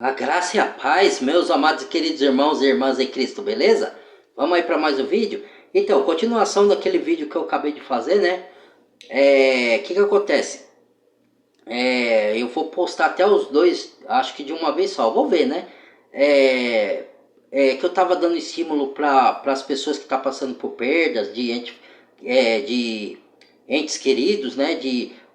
A graça e a paz, meus amados e queridos irmãos e irmãs em Cristo, beleza? Vamos aí para mais um vídeo? Então, continuação daquele vídeo que eu acabei de fazer, né? Que acontece? Eu vou postar até os dois, acho que de uma vez só, vou ver, né? Que eu tava dando estímulo para as pessoas que estão passando por perdas de entes queridos, né?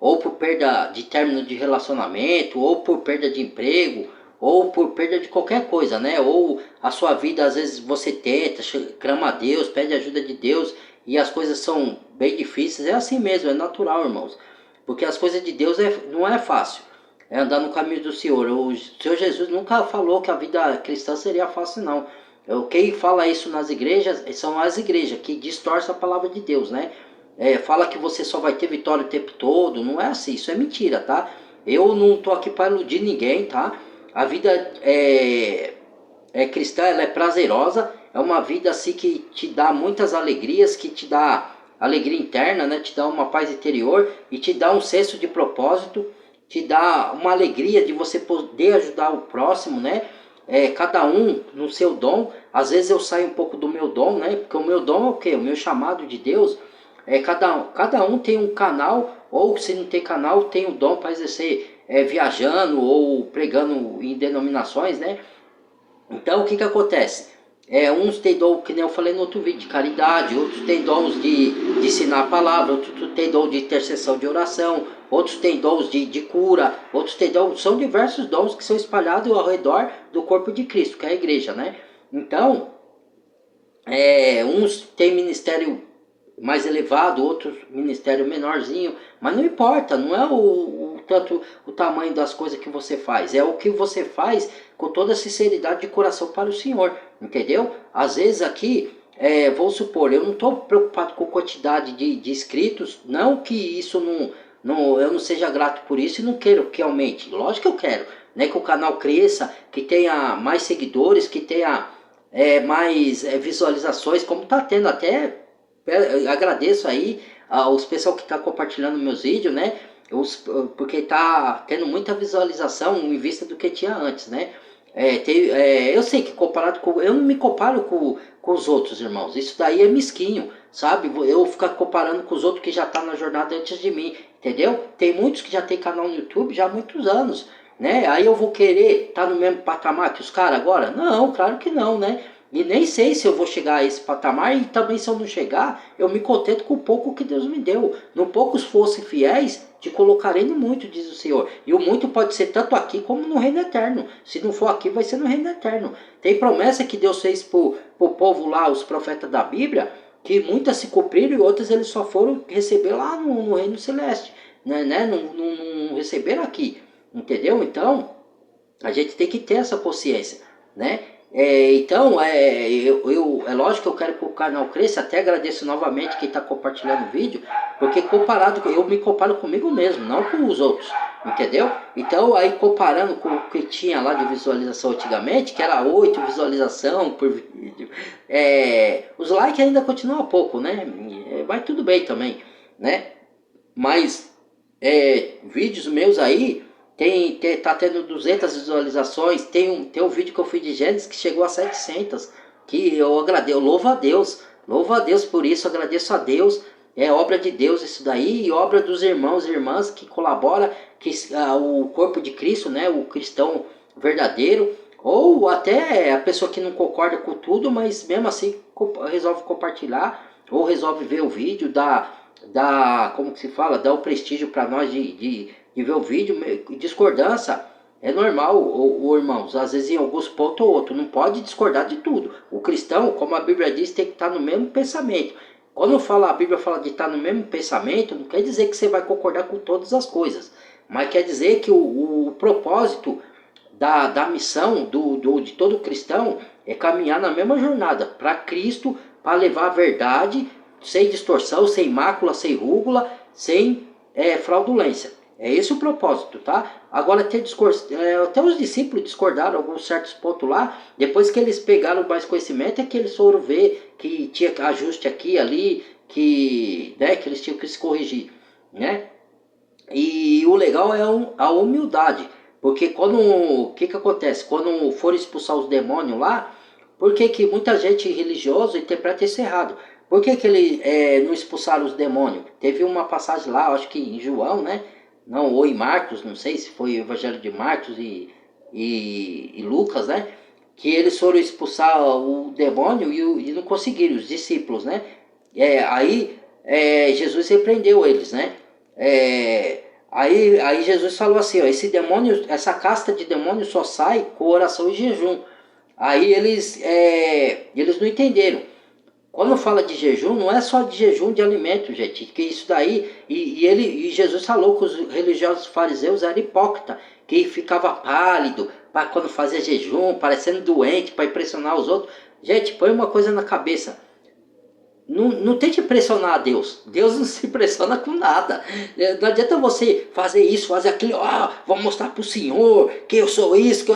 Ou por perda de término de relacionamento, ou por perda de emprego, ou por perda de qualquer coisa, né? Ou a sua vida, às vezes você tenta, clama a Deus, pede ajuda de Deus e as coisas são bem difíceis. É assim mesmo, é natural, irmãos. Porque as coisas de Deus não é fácil. É andar no caminho do Senhor. O Senhor Jesus nunca falou que a vida cristã seria fácil, não. Quem fala isso nas igrejas são as igrejas que distorcem a palavra de Deus, né? Fala que você só vai ter vitória o tempo todo. Não é assim, isso é mentira, tá? Eu não tô aqui para iludir ninguém, tá? A vida cristã, ela é prazerosa, é uma vida assim que te dá muitas alegrias, que te dá alegria interna, né? Te dá uma paz interior e te dá um senso de propósito, te dá uma alegria de você poder ajudar o próximo, né? Cada um no seu dom. Às vezes eu saio um pouco do meu dom, né? Porque o meu dom é o quê? O meu chamado de Deus. Cada um tem um canal, ou se não tem canal, tem o dom para exercer viajando ou pregando em denominações, né? Então, o que acontece? Uns têm dom, que nem eu falei no outro vídeo, de caridade, outros têm dons de ensinar a palavra, outros têm dom de intercessão de oração, outros têm dons de cura, outros têm dons, são diversos dons que são espalhados ao redor do corpo de Cristo, que é a igreja, né? Então, uns têm ministério mais elevado, outros ministério menorzinho, mas não importa, não é tanto o tamanho das coisas que você faz, é o que você faz com toda a sinceridade de coração para o Senhor, entendeu? Às vezes aqui, vou supor, eu não estou preocupado com a quantidade de inscritos, não que isso eu não seja grato por isso e não quero que aumente, lógico que eu quero, né, que o canal cresça, que tenha mais seguidores, que tenha mais visualizações, como está tendo até. Eu agradeço aí aos pessoal que está compartilhando meus vídeos, né? Porque tá tendo muita visualização em vista do que tinha antes, né? Eu sei que comparado com. Eu não me comparo com os outros, irmãos. Isso daí é mesquinho, sabe? Eu ficar comparando com os outros que já tá na jornada antes de mim, entendeu? Tem muitos que já tem canal no YouTube já há muitos anos, né? Aí eu vou querer estar no mesmo patamar que os caras agora? Não, claro que não, né? E nem sei se eu vou chegar a esse patamar, e também se eu não chegar, eu me contento com o pouco que Deus me deu. No poucos fosse fiéis, te colocarei no muito, diz o Senhor. E o muito pode ser tanto aqui como no reino eterno. Se não for aqui, vai ser no reino eterno. Tem promessa que Deus fez pro povo lá, os profetas da Bíblia, que muitas se cumpriram e outras eles só foram receber lá no reino celeste. Né? Não receberam aqui. Entendeu? Então, a gente tem que ter essa consciência, né? Então, é lógico que eu quero que o canal cresça. Até agradeço novamente quem está compartilhando o vídeo, porque eu me comparo comigo mesmo, não com os outros, entendeu? Então, aí comparando com o que tinha lá de visualização antigamente, que era 8 visualização por vídeo, os likes ainda continuam pouco, né? Mas tudo bem também, né? Mas vídeos meus aí tá tendo 200 visualizações. Tem um vídeo que eu fiz de Gênesis que chegou a 700, que eu agradeço, eu louvo a Deus por isso, agradeço a Deus. É obra de Deus isso daí, e obra dos irmãos e irmãs que colabora, que o corpo de Cristo, né, o cristão verdadeiro, ou até a pessoa que não concorda com tudo, mas mesmo assim resolve compartilhar, ou resolve ver o vídeo, como que se fala, dá o prestígio para nós de ver o vídeo. Discordância é normal, irmãos, às vezes em alguns pontos ou outro, não pode discordar de tudo. O cristão, como a Bíblia diz, tem que estar no mesmo pensamento. Quando a Bíblia fala de estar no mesmo pensamento, não quer dizer que você vai concordar com todas as coisas, mas quer dizer que o propósito da missão de todo cristão é caminhar na mesma jornada para Cristo, para levar a verdade sem distorção, sem mácula, sem rúgula, sem fraudulência. É esse o propósito, tá? Agora, até os discípulos discordaram alguns certos pontos lá. Depois que eles pegaram mais conhecimento, é que eles foram ver que tinha ajuste aqui e ali, que eles tinham que se corrigir, né? E o legal é a humildade, Porque o que que acontece? Quando for expulsar os demônios lá, por que que muita gente religiosa interpreta isso errado? Por que que ele não expulsaram os demônios? Teve uma passagem lá, acho que em João, né? Não, ou em Marcos, não sei se foi o Evangelho de Marcos e Lucas, né? Que eles foram expulsar o demônio e não conseguiram, os discípulos, né? Aí Jesus repreendeu eles, né? Aí Jesus falou assim, ó, esse demônio, essa casta de demônio só sai com oração e jejum. Aí eles não entenderam. Quando fala de jejum, não é só de jejum de alimento, gente. Que isso daí. E Jesus falou que os religiosos fariseus eram hipócritas, que ficava pálido para quando fazia jejum, parecendo doente, para impressionar os outros. Gente, põe uma coisa na cabeça. Não tente impressionar a Deus. Deus não se impressiona com nada. Não adianta você fazer isso, fazer aquilo. Vou mostrar para o Senhor que eu sou isso.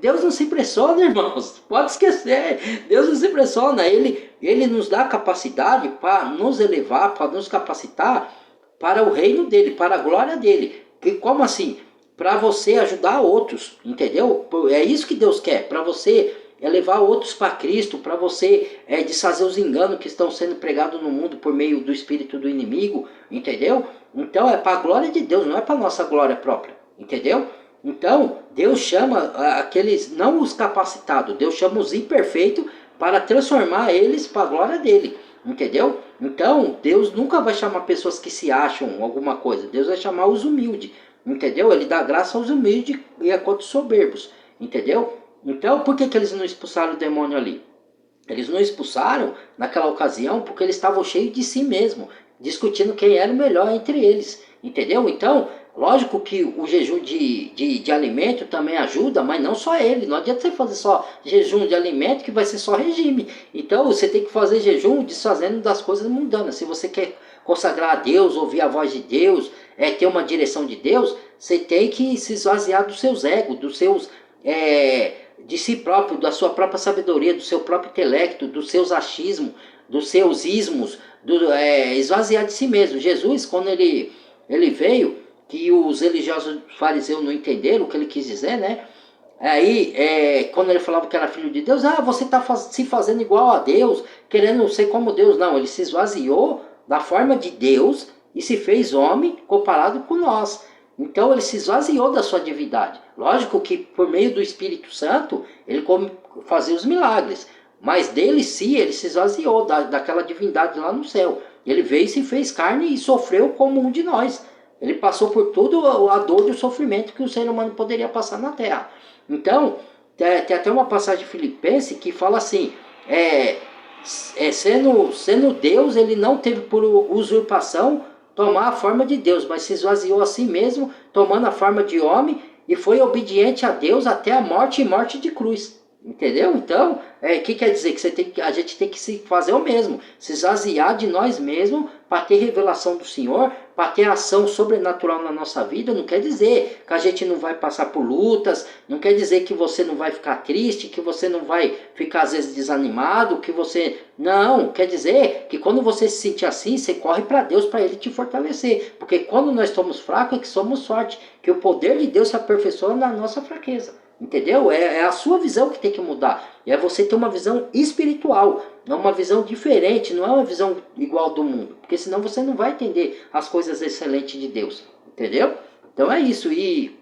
Deus não se impressiona, irmãos. Pode esquecer. Deus não se impressiona. Ele nos dá capacidade para nos elevar, para nos capacitar para o reino dele, para a glória dele. E como assim? Para você ajudar outros, entendeu? É isso que Deus quer. Para você levar outros para Cristo, para você desfazer os enganos que estão sendo pregados no mundo por meio do espírito do inimigo, entendeu? Então é para a glória de Deus, não é para nossa glória própria, entendeu? Então Deus chama aqueles, não os capacitados, Deus chama os imperfeitos para transformar eles para a glória dele, entendeu? Então Deus nunca vai chamar pessoas que se acham alguma coisa, Deus vai chamar os humildes, entendeu? Ele dá graça aos humildes e a contra os soberbos, entendeu? Então, por que eles não expulsaram o demônio ali? Eles não expulsaram naquela ocasião porque eles estavam cheios de si mesmo, discutindo quem era o melhor entre eles, entendeu? Então, lógico que o jejum de alimento também ajuda, mas não só ele. Não adianta você fazer só jejum de alimento que vai ser só regime. Então, você tem que fazer jejum desfazendo das coisas mundanas. Se você quer consagrar a Deus, ouvir a voz de Deus, ter uma direção de Deus, você tem que se esvaziar dos seus egos, dos seus... de si próprio, da sua própria sabedoria, do seu próprio intelecto, dos seus achismos, dos seus ismos, esvaziar de si mesmo. Jesus, quando ele veio, que os religiosos fariseus não entenderam o que ele quis dizer, né? Aí, quando ele falava que era filho de Deus, você está se fazendo igual a Deus, querendo ser como Deus. Não, ele se esvaziou da forma de Deus e se fez homem comparado com nós. Então ele se esvaziou da sua divindade. Lógico que por meio do Espírito Santo ele fazia os milagres. Mas dele sim, ele se esvaziou daquela divindade lá no céu. Ele veio e se fez carne e sofreu como um de nós. Ele passou por tudo a dor e o sofrimento que o ser humano poderia passar na terra. Então, tem até uma passagem de Filipenses que fala assim, sendo Deus, ele não teve por usurpação tomar a forma de Deus, mas se esvaziou a si mesmo, tomando a forma de homem, e foi obediente a Deus até a morte e morte de cruz. Entendeu? Então, que quer dizer? Que a gente tem que se fazer o mesmo, se esvaziar de nós mesmos para ter revelação do Senhor, para ter ação sobrenatural na nossa vida. Não quer dizer que a gente não vai passar por lutas, não quer dizer que você não vai ficar triste, que você não vai ficar às vezes desanimado, que você... Não, quer dizer que quando você se sentir assim, você corre para Deus para Ele te fortalecer. Porque quando nós estamos fracos é que somos fortes, que o poder de Deus se aperfeiçoa na nossa fraqueza. Entendeu? É a sua visão que tem que mudar. É você ter uma visão espiritual, não uma visão diferente, não é uma visão igual do mundo. Porque senão você não vai entender as coisas excelentes de Deus. Entendeu? Então é isso. E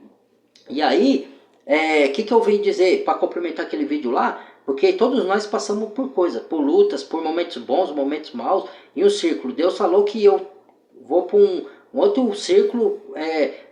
aí, que eu vim dizer para complementar aquele vídeo lá? Porque todos nós passamos por coisas, por lutas, por momentos bons, momentos maus, em um círculo. Deus falou que eu vou para um outro círculo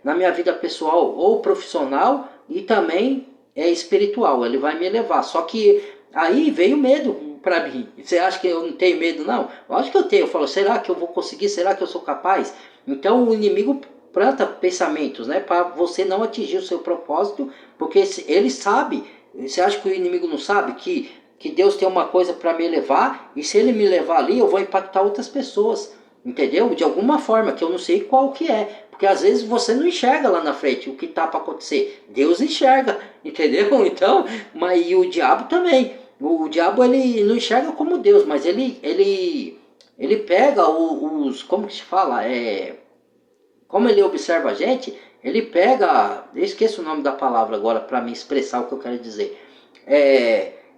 na minha vida pessoal ou profissional e também espiritual. Ele vai me elevar. Só que aí veio medo para mim. Você acha que eu não tenho medo? Não. Eu acho que eu tenho. Eu falo, será que eu vou conseguir? Será que eu sou capaz? Então o inimigo planta pensamentos, né, para você não atingir o seu propósito, porque ele sabe. Você acha que o inimigo não sabe que Deus tem uma coisa para me levar, e se ele me levar ali, eu vou impactar outras pessoas, entendeu? De alguma forma, que eu não sei qual que é, porque às vezes você não enxerga lá na frente o que está para acontecer, Deus enxerga, entendeu? Então, mas e o diabo também, o diabo ele não enxerga como Deus, mas ele pega como que se fala, como ele observa a gente, ele pega, eu esqueço o nome da palavra agora para me expressar o que eu quero dizer.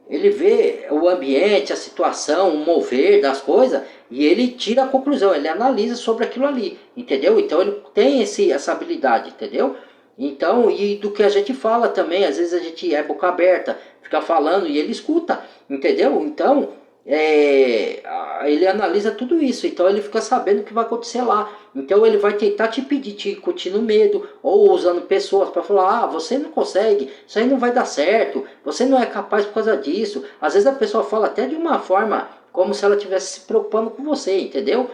Ele vê o ambiente, a situação, o mover das coisas e ele tira a conclusão, ele analisa sobre aquilo ali, entendeu? Então ele tem essa habilidade, entendeu? Então, e do que a gente fala também, às vezes a gente é boca aberta, fica falando e ele escuta, entendeu? Então, ele analisa tudo isso, então ele fica sabendo o que vai acontecer lá. Então ele vai tentar te pedir, te incutir no medo, ou usando pessoas para falar, você não consegue, isso aí não vai dar certo, você não é capaz por causa disso. Às vezes a pessoa fala até de uma forma como se ela estivesse se preocupando com você, entendeu?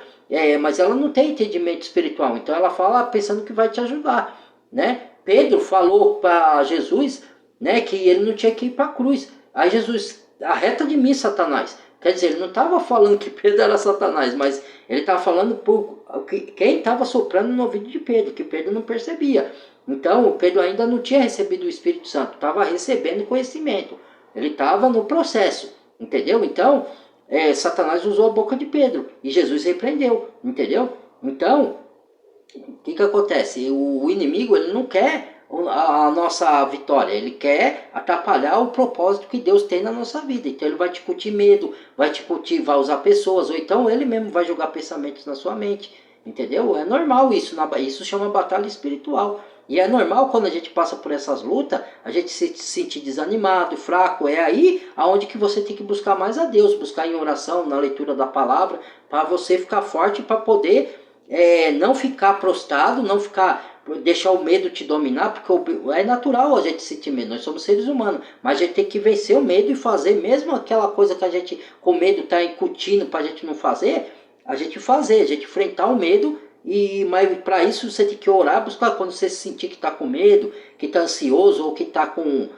Mas ela não tem entendimento espiritual, então ela fala pensando que vai te ajudar, né? Pedro falou para Jesus, né, que ele não tinha que ir para a cruz. Aí Jesus, arreta de mim, Satanás. Quer dizer, ele não estava falando que Pedro era Satanás, mas ele estava falando por quem estava soprando no ouvido de Pedro, que Pedro não percebia. Então, Pedro ainda não tinha recebido o Espírito Santo, estava recebendo conhecimento. Ele estava no processo, entendeu? Então, Satanás usou a boca de Pedro e Jesus repreendeu, entendeu? Então, o que acontece? O inimigo, ele não quer a nossa vitória, ele quer atrapalhar o propósito que Deus tem na nossa vida. Então ele vai te incutir medo, vai te incutir, vai usar pessoas, ou então ele mesmo vai jogar pensamentos na sua mente, entendeu? É normal isso, isso chama batalha espiritual. E é normal quando a gente passa por essas lutas, a gente se sentir desanimado, fraco. É aí aonde que você tem que buscar mais a Deus, buscar em oração, na leitura da palavra, para você ficar forte, para poder não ficar prostrado, não ficar, deixar o medo te dominar, porque é natural a gente sentir medo, nós somos seres humanos, mas a gente tem que vencer o medo e fazer, mesmo aquela coisa que a gente com medo está incutindo para a gente não fazer, a gente enfrentar o medo. Mas para isso você tem que orar, buscar quando você sentir que está com medo, que está ansioso ou que está com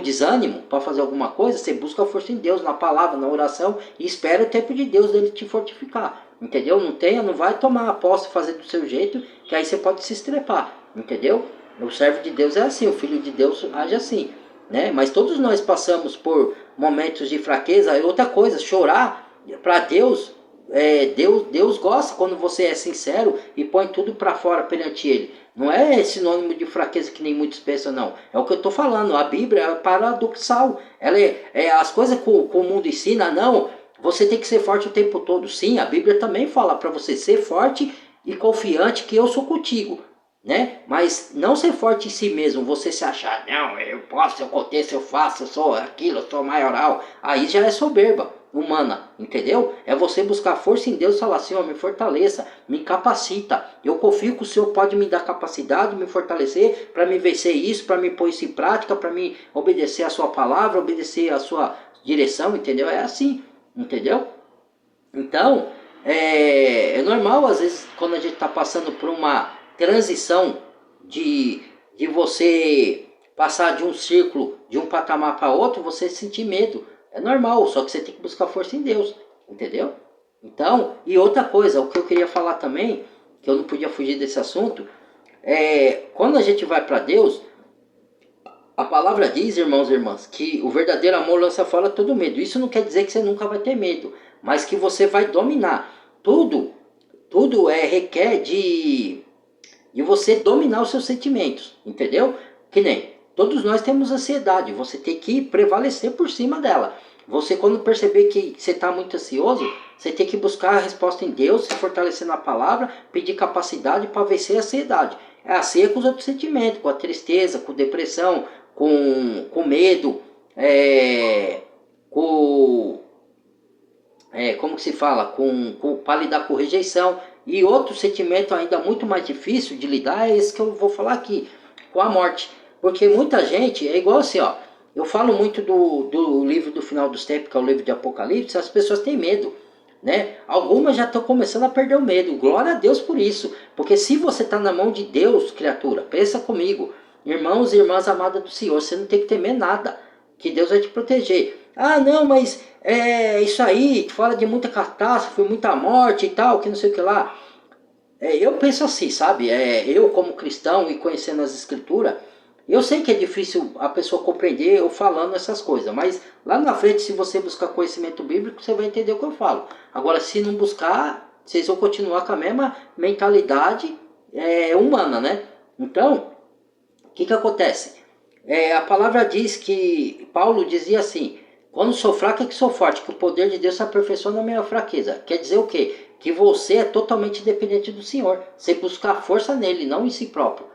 desânimo para fazer alguma coisa, você busca a força em Deus, na palavra, na oração e espera o tempo de Deus dele te fortificar, entendeu? Não vai tomar a posse e fazer do seu jeito, que aí você pode se estrepar, entendeu? O servo de Deus é assim, o filho de Deus age assim, né? Mas todos nós passamos por momentos de fraqueza. Outra coisa, chorar para Deus. Deus gosta quando você é sincero e põe tudo para fora perante Ele. Não é sinônimo de fraqueza que nem muitos pensam, não. É o que eu estou falando. A Bíblia é paradoxal. Ela as coisas que o mundo ensina, não. Você tem que ser forte o tempo todo. Sim, a Bíblia também fala para você ser forte e confiante que eu sou contigo, né? Mas não ser forte em si mesmo, você se achar, não, eu posso, eu aconteço, eu faço, eu sou aquilo, eu sou maioral. Aí já é soberba humana, entendeu? É você buscar força em Deus e falar, Senhor, me fortaleça, me capacita. Eu confio que o Senhor pode me dar capacidade, me fortalecer para me vencer isso, para me pôr isso em prática, para me obedecer a sua palavra, obedecer a sua direção, entendeu? É assim, entendeu? Então, é normal às vezes quando a gente está passando por uma transição de você passar de um círculo, de um patamar para outro, você sentir medo. É normal, só que você tem que buscar força em Deus, entendeu? Então, e outra coisa, o que eu queria falar também, que eu não podia fugir desse assunto, quando a gente vai para Deus, a palavra diz, irmãos e irmãs, que o verdadeiro amor lança fora todo medo. Isso não quer dizer que você nunca vai ter medo, mas que você vai dominar. Tudo requer de você dominar os seus sentimentos, entendeu? Que nem, todos nós temos ansiedade, você tem que prevalecer por cima dela. Você, quando perceber que você está muito ansioso, você tem que buscar a resposta em Deus, se fortalecer na palavra, pedir capacidade para vencer a ansiedade. É assim com os outros sentimentos, com a tristeza, com depressão, com medo, como que se fala? Para lidar com rejeição. E outro sentimento ainda muito mais difícil de lidar é esse que eu vou falar aqui, com a morte. Porque muita gente, é igual assim, ó, eu falo muito do livro do final dos tempos, que é o livro de Apocalipse, as pessoas têm medo, né? Algumas já estão começando a perder o medo, glória a Deus por isso. Porque se você está na mão de Deus, criatura, pensa comigo, irmãos e irmãs amadas do Senhor, você não tem que temer nada, que Deus vai te proteger. Ah, não, mas isso aí, fala de muita catástrofe, muita morte e tal, que não sei o que lá. Eu penso assim, sabe? Eu como cristão e conhecendo as escrituras, eu sei que é difícil a pessoa compreender eu falando essas coisas, mas lá na frente, se você buscar conhecimento bíblico, você vai entender o que eu falo. Agora, se não buscar, vocês vão continuar com a mesma mentalidade humana, né? Então, o que acontece? A palavra diz que, Paulo dizia assim, quando sou fraco é que sou forte, que o poder de Deus se aperfeiçoa na minha fraqueza. Quer dizer o quê? Que você é totalmente dependente do Senhor. Você buscar força nele, não em si próprio.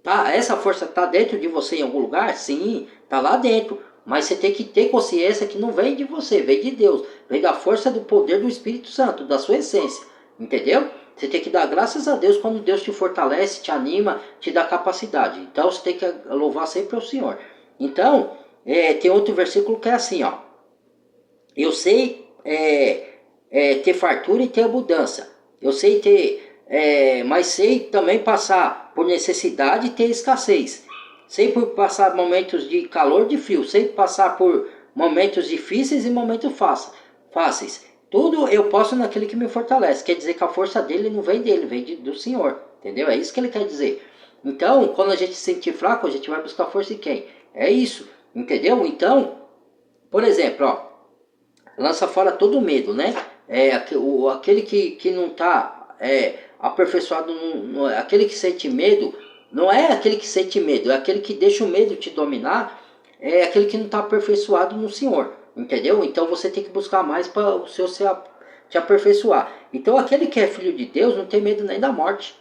Tá? Essa força está dentro de você em algum lugar? Sim, está lá dentro. Mas você tem que ter consciência que não vem de você, vem de Deus. Vem da força do poder do Espírito Santo, da sua essência. Entendeu? Você tem que dar graças a Deus quando Deus te fortalece, te anima, te dá capacidade. Então você tem que louvar sempre ao Senhor. Então, tem outro versículo que é assim, ó. Eu sei ter fartura e ter abundância. Eu sei ter, mas sei também passar por necessidade e ter escassez. Sei por passar momentos de calor e de frio. Sei passar por momentos difíceis e momentos fáceis. Tudo eu posso naquele que me fortalece. Quer dizer que a força dele não vem dele, vem do Senhor. Entendeu? É isso que ele quer dizer. Então, quando a gente se sentir fraco, a gente vai buscar força em quem? É isso. Entendeu? Então, por exemplo, ó, lança fora todo medo, né? Aquele que não está aperfeiçoado, aquele que sente medo, não é aquele que sente medo, é aquele que deixa o medo te dominar, é aquele que não está aperfeiçoado no Senhor, entendeu? Então você tem que buscar mais para o seu te aperfeiçoar. Então aquele que é filho de Deus não tem medo nem da morte.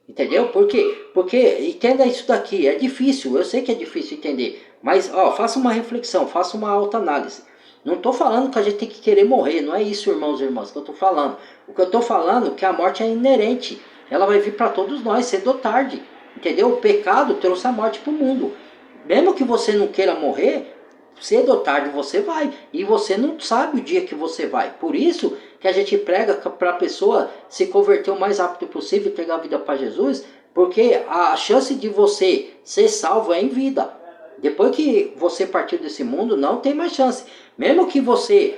Entendeu? Por quê? Porque, entenda isso daqui, é difícil, eu sei que é difícil entender, mas ó, faça uma reflexão, faça uma autoanálise. Não estou falando que a gente tem que querer morrer, não é isso, irmãos e irmãs, que eu estou falando. O que eu estou falando é que a morte é inerente, ela vai vir para todos nós, cedo ou tarde. Entendeu? O pecado trouxe a morte para o mundo. Mesmo que você não queira morrer, cedo ou tarde você vai. E você não sabe o dia que você vai. Por isso que a gente prega para a pessoa se converter o mais rápido possível e entregar a vida para Jesus. Porque a chance de você ser salvo é em vida. Depois que você partir desse mundo, não tem mais chance. Mesmo que você...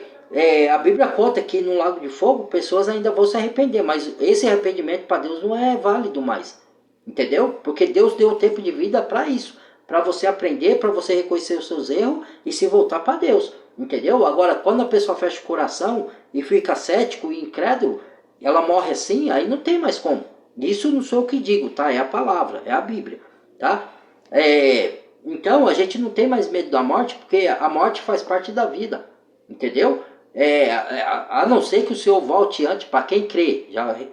a Bíblia conta que no lago de fogo, pessoas ainda vão se arrepender. Mas esse arrependimento para Deus não é válido mais. Entendeu? Porque Deus deu o tempo de vida para isso. Para você aprender, para você reconhecer os seus erros e se voltar para Deus. Entendeu? Agora, quando a pessoa fecha o coração e fica cético e incrédulo, ela morre assim, aí não tem mais como. Isso não sou eu que digo, tá? É a palavra, é a Bíblia, tá? Então, a gente não tem mais medo da morte, porque a morte faz parte da vida. Entendeu? A não ser que o Senhor volte antes, para quem crê,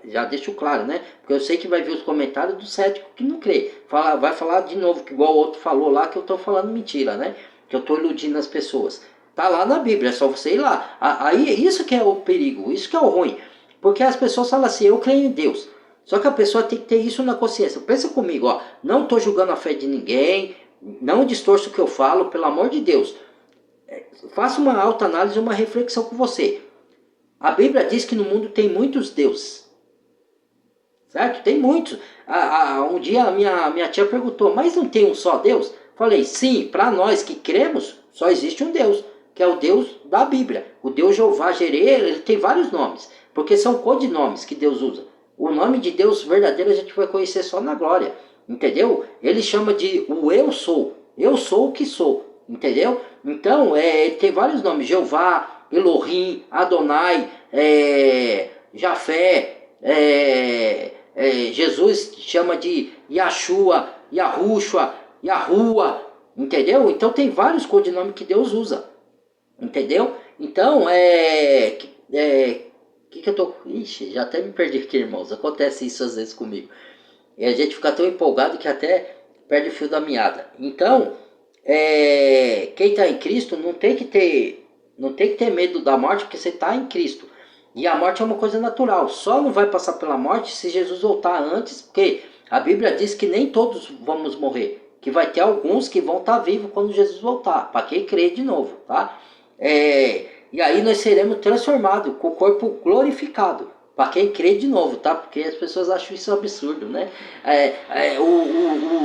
já deixo claro, né? Porque eu sei que vai ver os comentários do cético que não crê. Vai falar de novo, que igual o outro falou lá, que eu estou falando mentira, né? Que eu estou iludindo as pessoas. Tá lá na Bíblia, é só você ir lá. Aí, isso que é o perigo, isso que é o ruim. Porque as pessoas falam assim, eu creio em Deus. Só que a pessoa tem que ter isso na consciência. Pensa comigo, ó, não estou julgando a fé de ninguém, não distorço o que eu falo, pelo amor de Deus. Faça uma autoanálise, uma reflexão com você. A Bíblia diz que no mundo tem muitos deuses. Certo? Tem muitos. Um dia a minha tia perguntou, mas não tem um só Deus? Falei, sim, para nós que cremos, só existe um Deus, que é o Deus da Bíblia. O Deus Jeová Jireh, ele tem vários nomes, porque são codinomes que Deus usa. O nome de Deus verdadeiro a gente vai conhecer só na glória. Entendeu? Ele chama de o eu sou. Eu sou o que sou. Entendeu? Então, tem vários nomes. Jeová, Elohim, Adonai, Jafé, Jesus chama de Yahshua, Yahushua, Yahua. Entendeu? Então tem vários codinomes que Deus usa. Entendeu? Então, que eu tô... Ixi, já até me perdi aqui, irmãos. Acontece isso às vezes comigo. E a gente fica tão empolgado que até perde o fio da meada. Então... quem está em Cristo não tem que ter medo da morte, porque você está em Cristo. E a morte é uma coisa natural. Só não vai passar pela morte se Jesus voltar antes, porque a Bíblia diz que nem todos vamos morrer. Que vai ter alguns que vão estar vivos quando Jesus voltar, para quem crê de novo, tá? E aí nós seremos transformados com o corpo glorificado. Para quem crê de novo, tá? Porque as pessoas acham isso absurdo, né?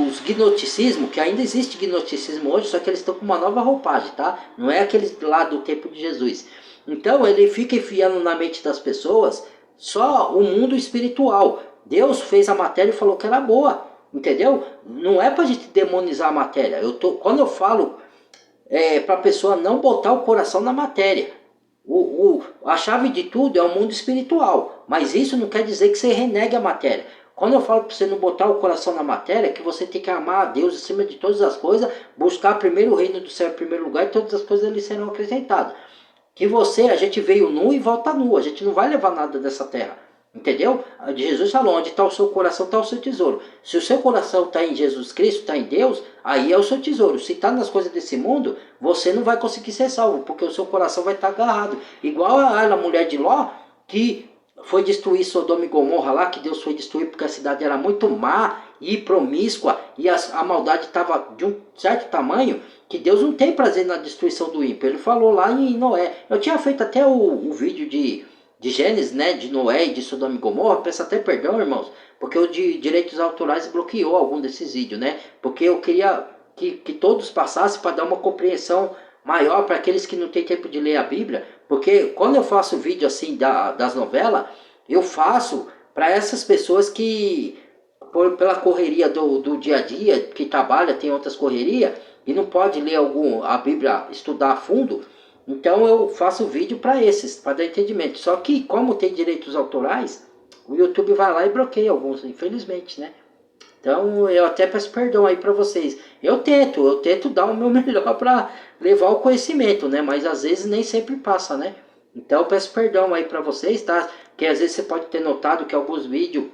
Os gnosticismos, que ainda existe gnosticismo hoje, só que eles estão com uma nova roupagem, tá? Não é aqueles lá do tempo de Jesus. Então ele fica enfiando na mente das pessoas só o mundo espiritual. Deus fez a matéria e falou que era boa, entendeu? Não é pra gente demonizar a matéria. Quando eu falo para a pessoa não botar o coração na matéria. A chave de tudo é o mundo espiritual, mas isso não quer dizer que você renegue a matéria. Quando eu falo para você não botar o coração na matéria, que você tem que amar a Deus acima de todas as coisas, buscar primeiro o reino do céu em primeiro lugar e todas as coisas lhe serão acrescentadas. Que a gente veio nu e volta nu, a gente não vai levar nada dessa terra. Entendeu? Jesus falou, onde está o seu coração, está o seu tesouro. Se o seu coração está em Jesus Cristo, está em Deus, aí é o seu tesouro. Se está nas coisas desse mundo, você não vai conseguir ser salvo, porque o seu coração vai estar agarrado. Igual a mulher de Ló, que foi destruir Sodoma e Gomorra lá, que Deus foi destruir porque a cidade era muito má e promíscua, e a maldade estava de um certo tamanho, que Deus não tem prazer na destruição do ímpio. Ele falou lá em Noé. Eu tinha feito até o vídeo de Gênesis, né, de Noé e de Sodoma e Gomorra. Peço até perdão, irmãos, porque o de direitos autorais bloqueou algum desses vídeos, né? Porque eu queria que todos passassem para dar uma compreensão maior para aqueles que não têm tempo de ler a Bíblia. Porque quando eu faço vídeo assim das novelas, eu faço para essas pessoas que, pela correria do dia a dia, que trabalha, tem outras correrias, e não pode ler a Bíblia, estudar a fundo. Então eu faço vídeo para esses, para dar entendimento. Só que como tem direitos autorais, o YouTube vai lá e bloqueia alguns, infelizmente, né? Então eu até peço perdão aí para vocês. Eu tento dar o meu melhor para levar o conhecimento, né? Mas às vezes nem sempre passa, né? Então eu peço perdão aí para vocês, tá? Que às vezes você pode ter notado que alguns vídeos,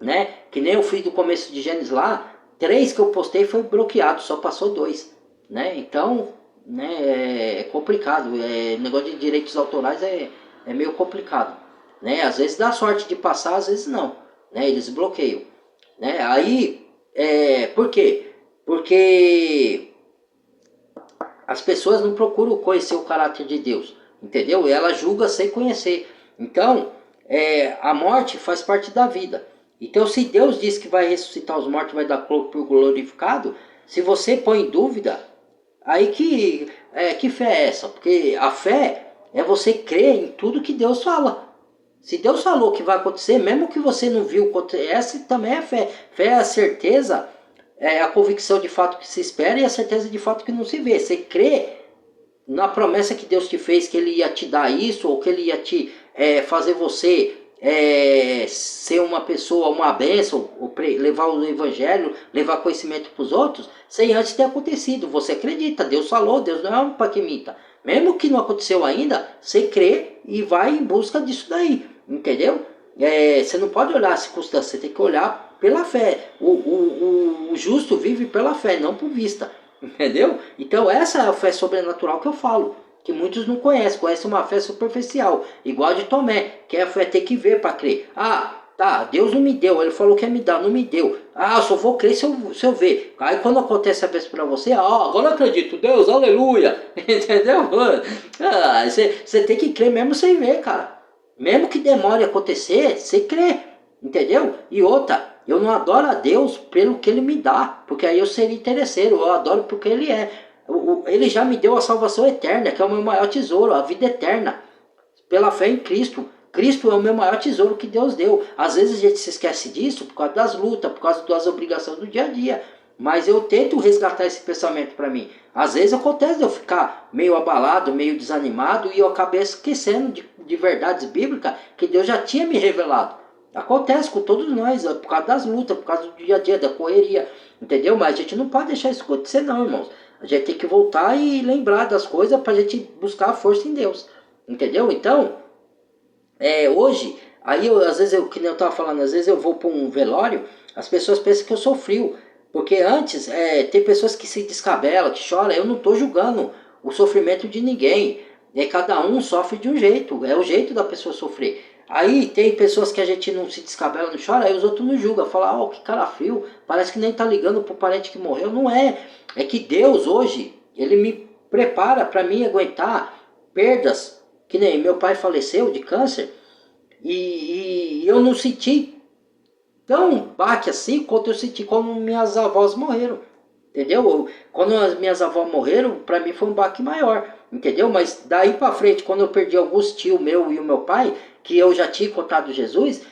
né? Que nem eu fiz do começo de Gênesis lá, 3 que eu postei foi bloqueado, só passou 2, né? Então, né, é complicado. Negócio de direitos autorais é meio complicado, né? Às vezes dá sorte de passar, às vezes não, né? Eles bloqueiam, né? Aí, por quê? Porque as pessoas não procuram conhecer o caráter de Deus, entendeu? Ela julga sem conhecer. Então, a morte faz parte da vida. Então, se Deus diz que vai ressuscitar os mortos, vai dar corpo glorificado, se você põe em dúvida, aí que fé é essa? Porque a fé é você crer em tudo que Deus fala. Se Deus falou que vai acontecer, mesmo que você não viu, essa também é fé. Fé é a certeza, é a convicção de fato que se espera e a certeza de fato que não se vê. Você crê na promessa que Deus te fez, que Ele ia te dar isso, ou que Ele ia te fazer você ser uma pessoa, uma bênção, ou levar o evangelho, levar conhecimento para os outros, sem antes ter acontecido. Você acredita, Deus falou, Deus não é um paquimita. Mesmo que não aconteceu ainda, você crê e vai em busca disso daí, entendeu? Você não pode olhar a circunstância, você tem que olhar pela fé. O justo vive pela fé, não por vista, entendeu? Então essa é a fé sobrenatural que eu falo, que muitos não conhecem uma fé superficial, igual a de Tomé, que é a fé ter que ver para crer. Ah, tá, Deus não me deu, Ele falou que ia me dar, não me deu. Ah, eu só vou crer se eu ver. Aí quando acontece a vez para você, agora eu acredito, Deus, aleluia, entendeu? Você tem que crer mesmo sem ver, cara. Mesmo que demore a acontecer, você crê, entendeu? E outra, eu não adoro a Deus pelo que Ele me dá, porque aí eu seria interesseiro, eu adoro porque Ele é. Ele já me deu a salvação eterna, que é o meu maior tesouro, a vida eterna, pela fé em Cristo. Cristo é o meu maior tesouro que Deus deu. Às vezes a gente se esquece disso por causa das lutas, por causa das obrigações do dia a dia. Mas eu tento resgatar esse pensamento para mim. Às vezes acontece de eu ficar meio abalado, meio desanimado, e eu acabei esquecendo de verdades bíblicas que Deus já tinha me revelado. Acontece com todos nós, por causa das lutas, por causa do dia a dia, da correria, entendeu? Mas a gente não pode deixar isso acontecer não, irmãos. A gente tem que voltar e lembrar das coisas para a gente buscar a força em Deus, entendeu? Então, hoje, aí às vezes, que nem eu estava falando, às vezes eu vou para um velório, as pessoas pensam que eu sou frio, porque antes, tem pessoas que se descabelam, que choram, eu não estou julgando o sofrimento de ninguém, cada um sofre de um jeito, é o jeito da pessoa sofrer. Aí tem pessoas que a gente não se descabela, não chora, aí os outros não julgam, falam, que cara frio, parece que nem tá ligando pro parente que morreu. Não é, é que Deus hoje, Ele me prepara para mim aguentar perdas, que nem meu pai faleceu de câncer, e eu não senti tão baque assim quanto eu senti quando minhas avós morreram, entendeu? Quando as minhas avós morreram, para mim foi um baque maior, entendeu? Mas daí para frente, quando eu perdi alguns tios meu e o meu pai, que eu já tinha contado Jesus,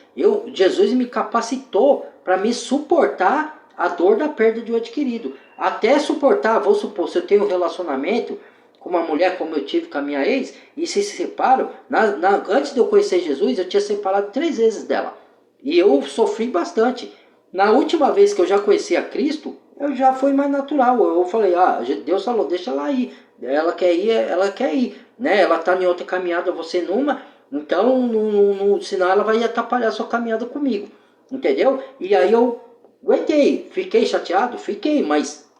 Jesus me capacitou para me suportar a dor da perda de um adquirido. Até suportar, vou supor, se eu tenho um relacionamento com uma mulher como eu tive com a minha ex, e se separam, antes de eu conhecer Jesus, eu tinha separado 3 vezes dela. E eu sofri bastante. Na última vez que eu já conheci a Cristo, eu já foi mais natural. Eu falei, Deus falou, deixa ela ir. Ela quer ir, né? Ela tá em outra caminhada, você numa, então senão ela vai atrapalhar a sua caminhada comigo, entendeu? E aí eu aguentei, fiquei chateado, fiquei, mas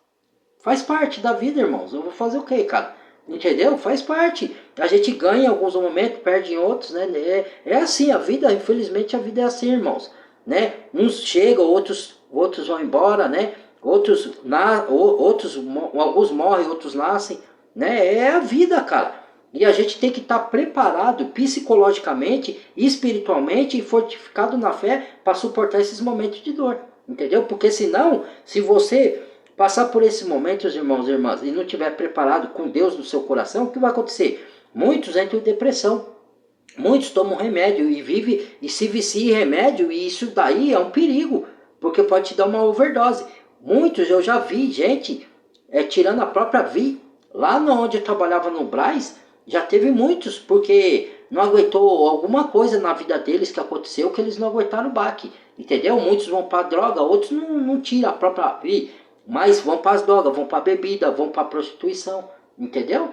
faz parte da vida, irmãos. Eu vou fazer o quê, cara? Entendeu? Faz parte. A gente ganha em alguns momentos, perde em outros, né? É assim, a vida, infelizmente a vida é assim, irmãos, né? Uns chegam, outros vão embora, né? Alguns morrem, outros nascem, né? É a vida, cara. E a gente tem que estar preparado psicologicamente, espiritualmente e fortificado na fé para suportar esses momentos de dor, entendeu? Porque senão, se você passar por esses momentos, irmãos e irmãs, e não estiver preparado com Deus no seu coração, o que vai acontecer? Muitos entram em depressão. Muitos tomam remédio e vivem e se viciam em remédio, e isso daí é um perigo, porque pode te dar uma overdose. Muitos eu já vi gente tirando a própria vida. Lá onde eu trabalhava no Brás, já teve muitos, porque não aguentou alguma coisa na vida deles que aconteceu, que eles não aguentaram o baque. Entendeu? Muitos vão para droga, outros não tiram a própria vida, mas vão para as drogas, vão para a bebida, vão para a prostituição. Entendeu?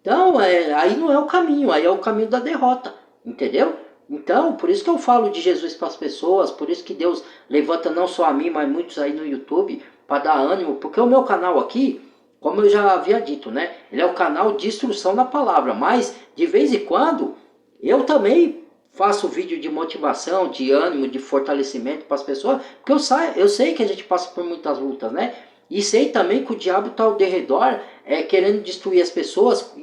Então, aí não é o caminho, aí é o caminho da derrota, entendeu? Então, por isso que eu falo de Jesus para as pessoas, por isso que Deus levanta não só a mim, mas muitos aí no YouTube, para dar ânimo, porque o meu canal aqui, como eu já havia dito, né? Ele é o canal de instrução na palavra, mas de vez em quando eu também faço vídeo de motivação, de ânimo, de fortalecimento para as pessoas, porque eu sei que a gente passa por muitas lutas, né? E sei também que o diabo está ao derredor, querendo destruir as pessoas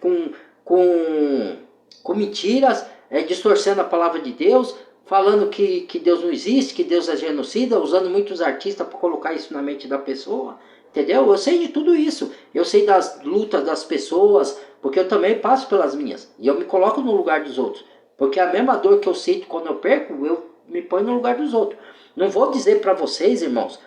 com, com, com mentiras, distorcendo a palavra de Deus, falando que Deus não existe, que Deus é genocida, usando muitos artistas para colocar isso na mente da pessoa, entendeu? Eu sei de tudo isso, eu sei das lutas das pessoas, porque eu também passo pelas minhas, e eu me coloco no lugar dos outros, porque a mesma dor que eu sinto quando eu perco, eu me ponho no lugar dos outros. Não vou dizer para vocês, irmãos,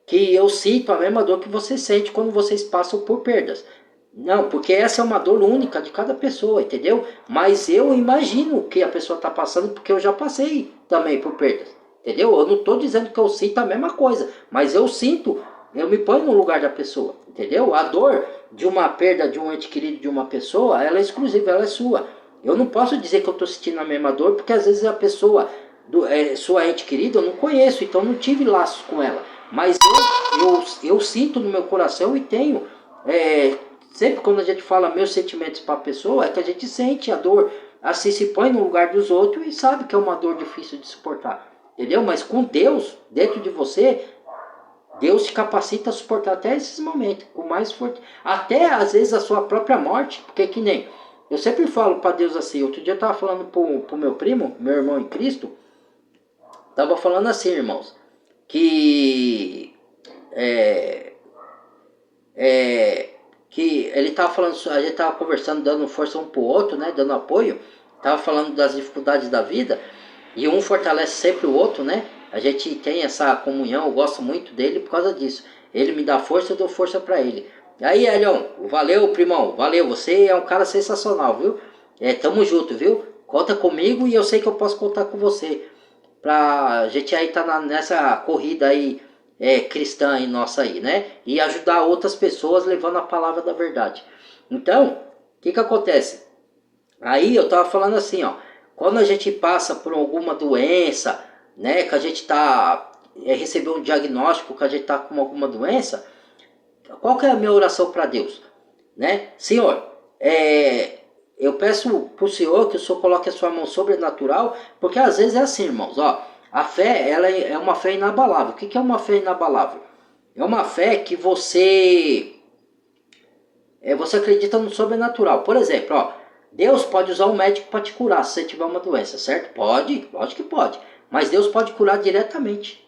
que eu sinto a mesma dor que você sente quando vocês passam por perdas. Não, porque essa é uma dor única de cada pessoa, entendeu? Mas eu imagino o que a pessoa está passando, porque eu já passei também por perdas, entendeu? Eu não estou dizendo que eu sinto a mesma coisa, mas eu sinto, eu me ponho no lugar da pessoa, entendeu? A dor de uma perda de um ente querido de uma pessoa, ela é exclusiva, ela é sua. Eu não posso dizer que eu estou sentindo a mesma dor, porque às vezes a pessoa, sua ente querida, eu não conheço, então não tive laços com ela. Mas eu sinto no meu coração e tenho, sempre quando a gente fala meus sentimentos para a pessoa, é que a gente sente a dor, assim se põe no lugar dos outros e sabe que é uma dor difícil de suportar, entendeu? Mas com Deus dentro de você, Deus te capacita a suportar até esses momentos, com mais forte, até às vezes a sua própria morte, porque que nem, eu sempre falo para Deus assim, outro dia eu estava falando pro meu primo, meu irmão em Cristo, estava falando assim, irmãos, que que ele estava falando, a gente estava conversando, dando força um pro outro, né, dando apoio, estava falando das dificuldades da vida, e um fortalece sempre o outro, né, a gente tem essa comunhão, eu gosto muito dele por causa disso, ele me dá força, eu dou força para ele. Aí, Elion, valeu, primão, valeu, você é um cara sensacional, viu, tamo junto, viu, conta comigo e eu sei que eu posso contar com você, pra gente aí tá nessa corrida aí cristã aí nossa aí, né? E ajudar outras pessoas levando a palavra da verdade. Então, o que acontece? Aí eu tava falando assim, ó, quando a gente passa por alguma doença, né, que a gente tá recebeu um diagnóstico que a gente tá com alguma doença, qual que é a minha oração para Deus, né? Senhor, eu peço pro Senhor que o Senhor coloque a sua mão sobrenatural, porque às vezes é assim, irmãos, ó, a fé, ela é uma fé inabalável. O que é uma fé inabalável? É uma fé que você acredita no sobrenatural. Por exemplo, ó, Deus pode usar um médico para te curar se você tiver uma doença, certo? Pode, lógico que pode. Mas Deus pode curar diretamente,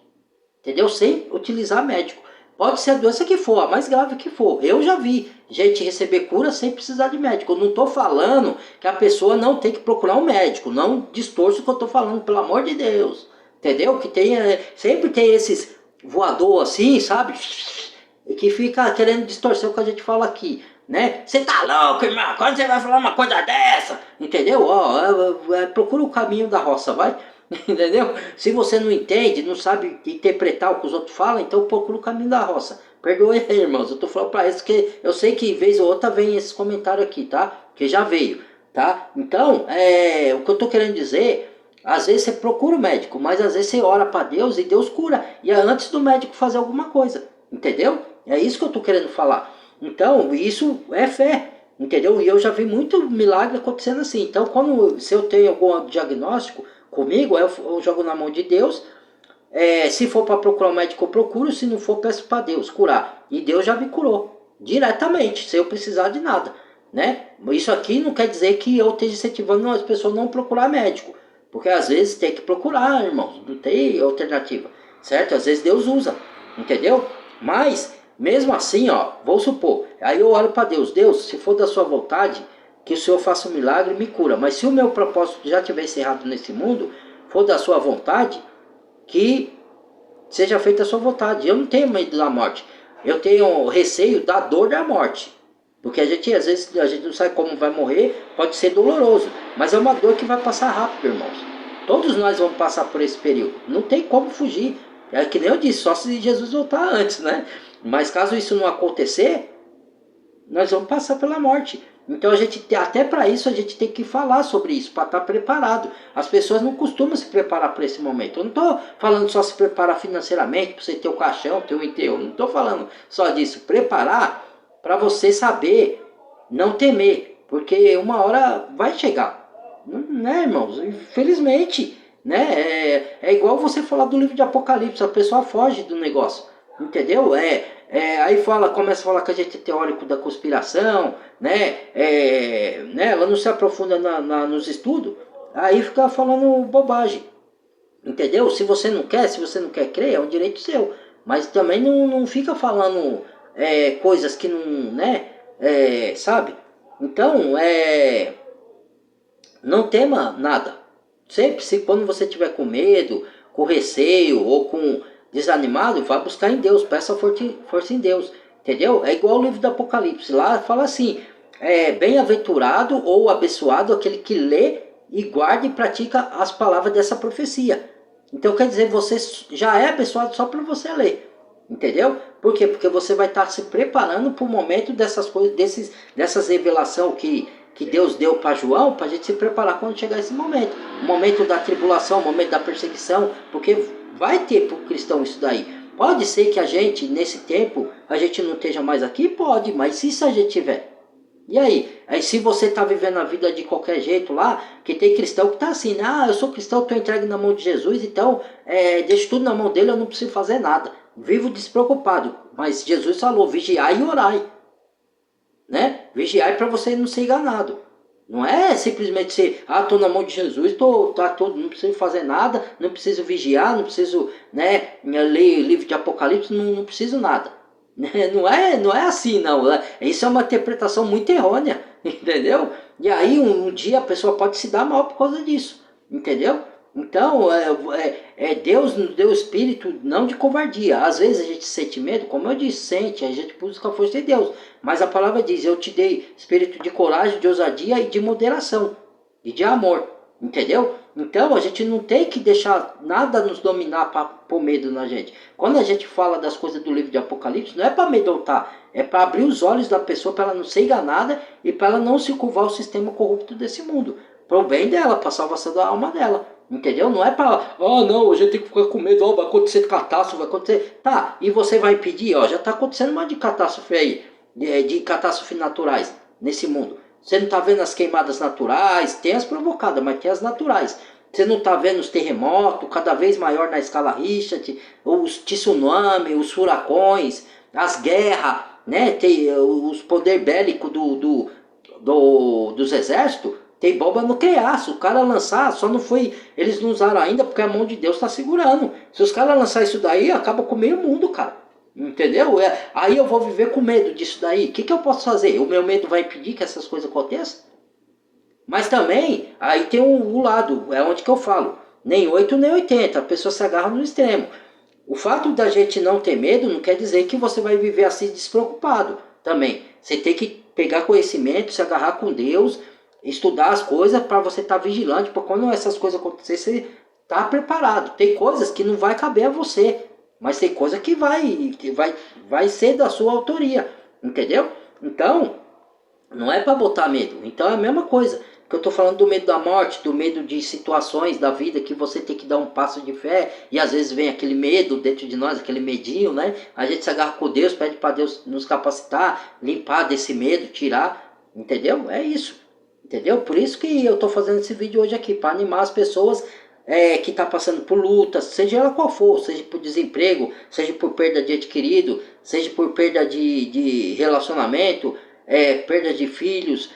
entendeu? Sem utilizar médico. Pode ser a doença que for, a mais grave que for. Eu já vi gente receber cura sem precisar de médico. Eu não estou falando que a pessoa não tem que procurar um médico. Não distorço o que eu estou falando, pelo amor de Deus. Entendeu? Que sempre tem esses voador assim, sabe? Que fica querendo distorcer o que a gente fala aqui, né? Você tá louco, irmão? Quando você vai falar uma coisa dessa? Entendeu? Ó, procura o caminho da roça, vai. Entendeu? Se você não entende, não sabe interpretar o que os outros falam, então procura o caminho da roça. Perdoe aí, irmãos. Eu tô falando pra isso que eu sei que vez ou outra vem esses comentários aqui, tá? Que já veio, tá? Então, o que eu tô querendo dizer, às vezes você procura o médico, mas às vezes você ora pra Deus e Deus cura. E é antes do médico fazer alguma coisa, entendeu? É isso que eu tô querendo falar. Então, isso é fé. Entendeu? E eu já vi muito milagre acontecendo assim. Então, se eu tenho algum diagnóstico comigo, eu jogo na mão de Deus. Se for para procurar um médico, eu procuro. Se não for, peço para Deus curar. E Deus já me curou diretamente, sem eu precisar de nada, né? Isso aqui não quer dizer que eu esteja incentivando as pessoas a não procurar médico. Porque às vezes tem que procurar, irmãos. Não tem alternativa, certo? Às vezes Deus usa, entendeu? Mas mesmo assim, ó, vou supor, aí eu oro para Deus, Deus, se for da sua vontade, que o Senhor faça um milagre e me cura. Mas se o meu propósito já tiver encerrado nesse mundo, for da sua vontade, que seja feita a sua vontade. Eu não tenho medo da morte. Eu tenho receio da dor da morte. Porque a gente, às vezes, a gente não sabe como vai morrer, pode ser doloroso. Mas é uma dor que vai passar rápido, irmãos. Todos nós vamos passar por esse período. Não tem como fugir. É que nem eu disse, só se Jesus voltar antes, né? Mas caso isso não acontecer, nós vamos passar pela morte. Então a gente até para isso a gente tem que falar sobre isso, para estar preparado. As pessoas não costumam se preparar para esse momento. Eu não estou falando só se preparar financeiramente, para você ter o caixão, ter o enterro. Não estou falando só disso. Preparar para você saber não temer, porque uma hora vai chegar. Né, irmãos? Infelizmente, né? É igual você falar do livro de Apocalipse, a pessoa foge do negócio. Entendeu? Aí começa a falar que a gente é teórico da conspiração, né? Ela não se aprofunda nos estudos, aí fica falando bobagem. Entendeu? Se você não quer crer, é um direito seu. Mas também não fica falando coisas que não, né? Sabe? Então, não tema nada. Sempre, quando você tiver com medo, com receio ou com desanimado, vá buscar em Deus, peça força em Deus, entendeu? É igual o livro do Apocalipse, lá fala assim, bem-aventurado ou abençoado aquele que lê e guarda e pratica as palavras dessa profecia. Então quer dizer, você já é abençoado só para você ler, entendeu? Por quê? Porque você vai estar se preparando para o momento dessas coisas, dessas revelações que Deus deu para João, para a gente se preparar quando chegar esse momento. O momento da tribulação, o momento da perseguição, porque vai ter para o cristão isso daí. Pode ser que a gente, nesse tempo, a gente não esteja mais aqui? Pode, mas e se a gente tiver? E aí? Aí se você está vivendo a vida de qualquer jeito lá, que tem cristão que está assim, eu sou cristão, estou entregue na mão de Jesus, então deixo tudo na mão dele, eu não preciso fazer nada. Vivo despreocupado. Mas Jesus falou, vigiai e orai. Né? Vigiai para você não ser enganado. Não é simplesmente ser, estou na mão de Jesus, não preciso fazer nada, não preciso vigiar, não preciso, né, ler o livro de Apocalipse, não preciso nada. Não é assim, não. Isso é uma interpretação muito errônea, entendeu? E aí um dia a pessoa pode se dar mal por causa disso, entendeu? Então, Deus nos deu espírito não de covardia. Às vezes a gente sente medo, como eu disse, sente, a gente busca a força de Deus. Mas a palavra diz, eu te dei espírito de coragem, de ousadia e de moderação. E de amor, entendeu? Então a gente não tem que deixar nada nos dominar para pôr medo na gente. Quando a gente fala das coisas do livro de Apocalipse, não é para amedrontar, é para abrir os olhos da pessoa, para ela não ser enganada e para ela não se curvar ao sistema corrupto desse mundo. Para o bem dela, para a salvação da alma dela. Entendeu? Não é para, não, a gente tem que ficar com medo, vai acontecer catástrofe, vai acontecer. Tá, e você vai impedir? Já está acontecendo mais de catástrofe aí, de catástrofes naturais nesse mundo. Você não está vendo as queimadas naturais, tem as provocadas, mas tem as naturais. Você não está vendo os terremotos cada vez maior na escala Richter, os tsunamis, os furacões, as guerras, né? Tem os poderes bélicos dos exércitos. Tem bomba nuclear, se o cara lançar, só não foi, eles não usaram ainda porque a mão de Deus está segurando. Se os caras lançar isso daí, acaba com o meio mundo, cara. Entendeu? Aí eu vou viver com medo disso daí. O que eu posso fazer? O meu medo vai impedir que essas coisas aconteçam? Mas também, aí tem o lado, é onde que eu falo. Nem 8 nem 80, a pessoa se agarra no extremo. O fato da gente não ter medo não quer dizer que você vai viver assim despreocupado também. Você tem que pegar conhecimento, se agarrar com Deus, estudar as coisas para você estar vigilante, para quando essas coisas acontecerem, você tá preparado. Tem coisas que não vai caber a você, mas tem coisa que vai ser da sua autoria, entendeu? Então, não é para botar medo. Então é a mesma coisa que eu tô falando do medo da morte, do medo de situações da vida que você tem que dar um passo de fé e às vezes vem aquele medo dentro de nós, aquele medinho, né? A gente se agarra com Deus, pede para Deus nos capacitar, limpar desse medo, tirar, entendeu? É isso, entendeu? Por isso que eu tô fazendo esse vídeo hoje aqui, para animar as pessoas que tá passando por lutas, seja ela qual for, seja por desemprego, seja por perda de ente querido, seja por perda de relacionamento, perda de filhos,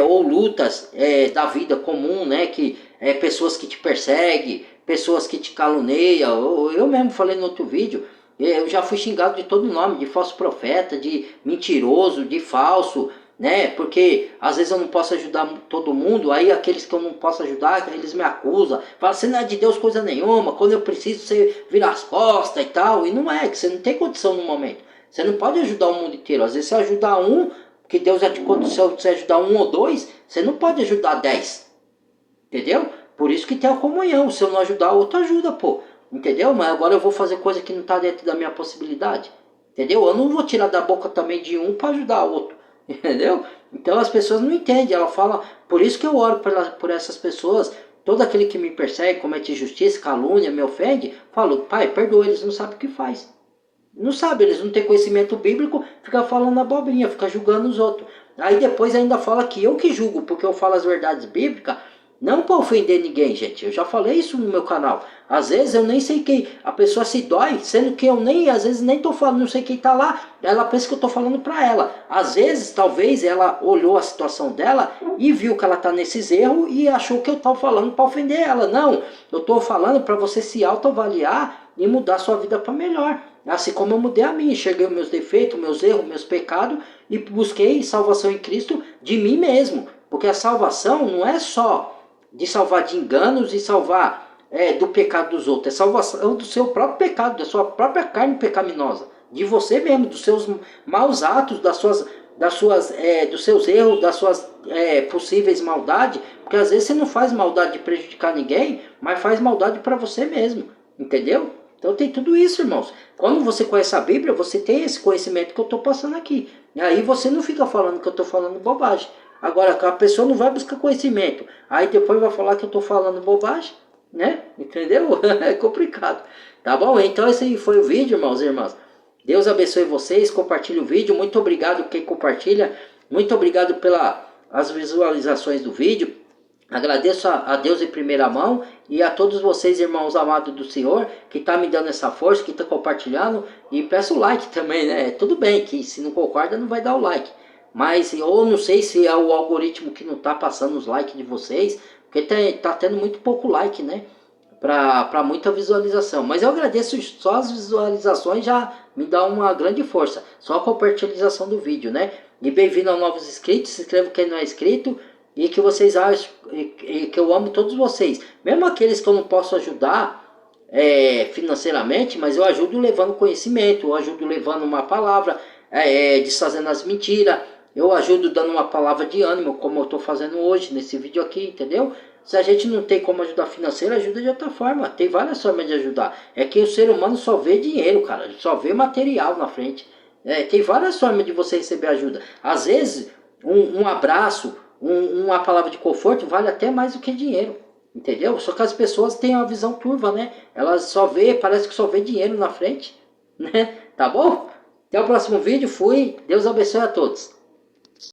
ou lutas da vida comum, né? Que pessoas que te perseguem, pessoas que te caluniam. Eu mesmo falei no outro vídeo, eu já fui xingado de todo nome, de falso profeta, de mentiroso, de falso, né? Porque às vezes eu não posso ajudar todo mundo, aí aqueles que eu não posso ajudar, eles me acusam, falam, você não é de Deus coisa nenhuma, quando eu preciso você vira as costas e tal, e não é, que você não tem condição no momento. Você não pode ajudar o mundo inteiro, às vezes você ajudar um, que Deus já te condição de você ajudar um ou dois, você não pode ajudar 10, entendeu? Por isso que tem a comunhão, se eu não ajudar, o outro ajuda, pô, entendeu? Mas agora eu vou fazer coisa que não está dentro da minha possibilidade, entendeu? Eu não vou tirar da boca também de um para ajudar o outro, entendeu? Então as pessoas não entendem, ela fala, por isso que eu oro por essas pessoas, todo aquele que me persegue, comete injustiça, calúnia, me ofende, falo, pai, perdoa, eles não sabem o que faz. Não sabe, eles não têm conhecimento bíblico, fica falando abobrinha, fica julgando os outros. Aí depois ainda fala que eu que julgo, porque eu falo as verdades bíblicas, não para ofender ninguém, gente. Eu já falei isso no meu canal. Às vezes eu nem sei quem, a pessoa se dói, sendo que eu nem, às vezes nem tô falando, não sei quem tá lá, ela pensa que eu tô falando para ela. Às vezes, talvez ela olhou a situação dela e viu que ela tá nesses erros e achou que eu tava falando para ofender ela. Não, eu tô falando para você se autoavaliar e mudar sua vida para melhor. Assim como eu mudei a minha, enxerguei meus defeitos, meus erros, meus pecados e busquei salvação em Cristo de mim mesmo. Porque a salvação não é só de salvar de enganos e salvar do pecado dos outros. É salvação do seu próprio pecado, da sua própria carne pecaminosa. De você mesmo, dos seus maus atos, dos seus erros, das suas possíveis maldades. Porque às vezes você não faz maldade de prejudicar ninguém, mas faz maldade para você mesmo. Entendeu? Então tem tudo isso, irmãos. Quando você conhece a Bíblia, você tem esse conhecimento que eu estou passando aqui. E aí você não fica falando que eu estou falando bobagem. Agora, a pessoa não vai buscar conhecimento. Aí depois vai falar que eu estou falando bobagem, né? Entendeu? É complicado. Tá bom? Então esse aí foi o vídeo, irmãos e irmãs. Deus abençoe vocês. Compartilhe o vídeo. Muito obrigado quem compartilha. Muito obrigado pelas visualizações do vídeo. Agradeço a Deus em primeira mão e a todos vocês, irmãos amados do Senhor, que está me dando essa força, que está compartilhando. E peço o like também, né? Tudo bem que se não concorda não vai dar o like. Mas eu não sei se é o algoritmo que não está passando os likes de vocês, porque tá tendo muito pouco like, né? Para muita visualização. Mas eu agradeço, só as visualizações já me dá uma grande força. Só a compartilhação do vídeo, né? E bem-vindo a novos inscritos, se inscreva quem não é inscrito. E que vocês acham, que eu amo todos vocês. Mesmo aqueles que eu não posso ajudar financeiramente, mas eu ajudo levando conhecimento, eu ajudo levando uma palavra, desfazendo as mentiras. Eu ajudo dando uma palavra de ânimo, como eu estou fazendo hoje, nesse vídeo aqui, entendeu? Se a gente não tem como ajudar financeiro, ajuda de outra forma. Tem várias formas de ajudar. É que o ser humano só vê dinheiro, cara. Só vê material na frente. Tem várias formas de você receber ajuda. Às vezes, um abraço, uma palavra de conforto vale até mais do que dinheiro. Entendeu? Só que as pessoas têm uma visão turva, né? Elas só vê, parece que só vê dinheiro na frente. Né? Tá bom? Até o próximo vídeo. Fui. Deus abençoe a todos.